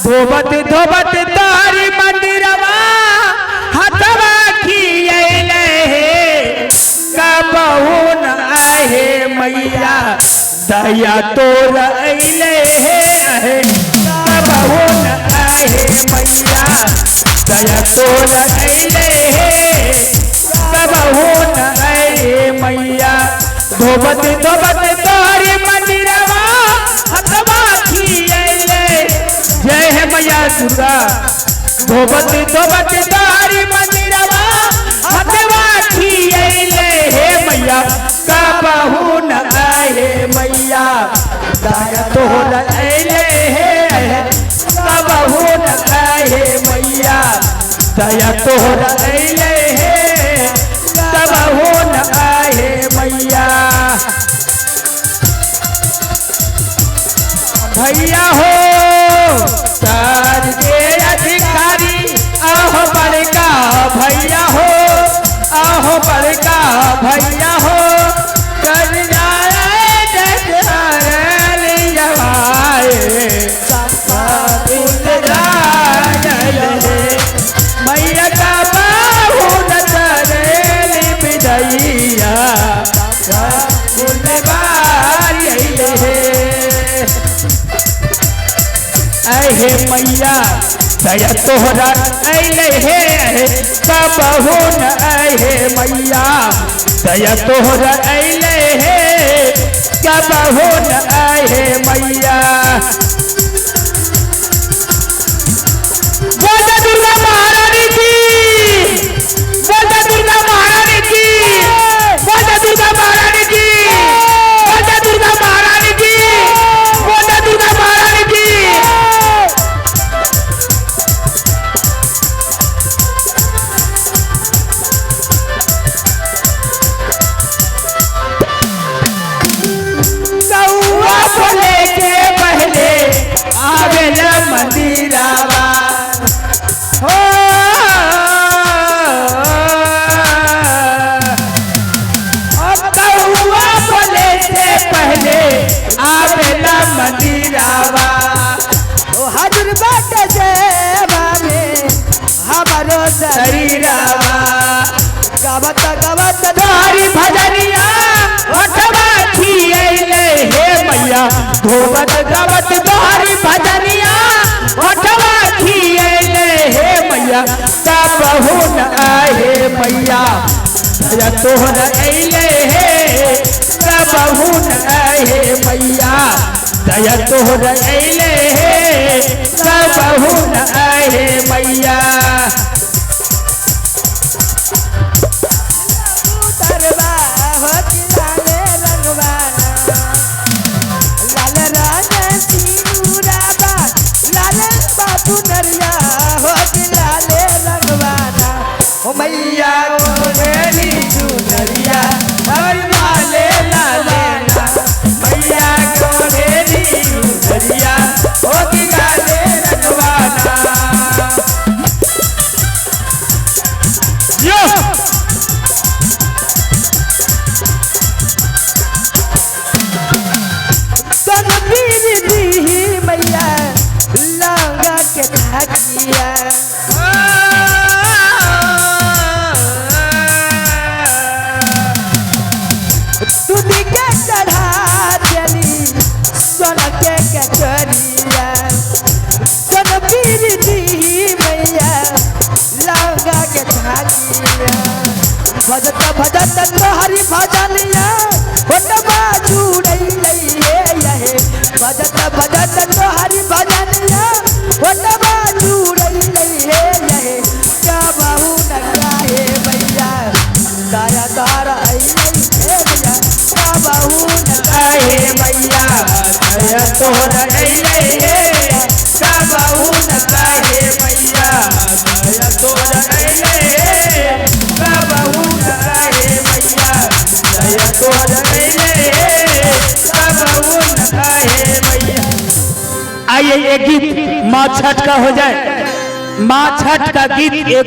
धोबत धोबत तारी मंदिरवा हथवा खियले हे कबहू न आहे मैया दया तोर अइले हे कबहू न आहे मैया दया तोर अइले हे कबहू न आहे मैया धोबत धोबत तारी मंदिरवा हथवा खियले जय है मैया दुर्गा धोबत धोबत तारी मंदिरवा हथवा खियले हे मैया कबहू न आए मैया दया तोहर अइले हे कबहू न आए मैया दया तोहर अइले हे कबहू न आए मैया भैया हो तार के अधिकारी आहो बड़का भैया हो आहो बड़का भैया हो कर जाए मैया का बाहू न तरेली बिदैया हे मैया दया तोहरा अइले हे कबहू न आए मैया दया तोहरा अइले हे कबहू न आए मैया बोल दुर्गा महारानी की बोल दुर्गा महारानी की बोल दुर्गा महारानी की बोल दुर्गा महारानी की बोल दुर्गा महारानी की आवेला मंदिरावा हो कौआ बोले से पहले आवेला मंदिरावा ओ हाजिर बाटे सेवा में हमारो शरीरावा गावत गावत तारी भजनिया हटवा खियले हे मैया धोबत गावत तारी भजनिया हटवा खियले हे मैया कबहू न आए मैया दया तोहर अइले हे कबहू न आए मैया दया तोहर अइले हे कबहू न आए मैया मैया गोरेली चुनरिया और लाले लाले मैया गोरेली चुनरिया ओ की लाले रंगवाना यो सनबीर दी मैया लंगा के धागिया कचरिया सनबीर दी मैया लंगा के धागिया भजत भजत तोहरी भजनिया होटवा जुड़ैले हे भजत भजत तोहरी भजनिया होटवा जुड़ैले हे कबहू न आए मैया दया तार अइले हे मैया कबहू न आए मैया दया तोहर अइले हे कबहू न आए मैया दया तोहर अइले हे कबहू न आए मैया दया तोहर अइले हे कबहू न आए मैया। आइए एक गीत माँ छठ का हो जाए। माँ छठ का गीत एक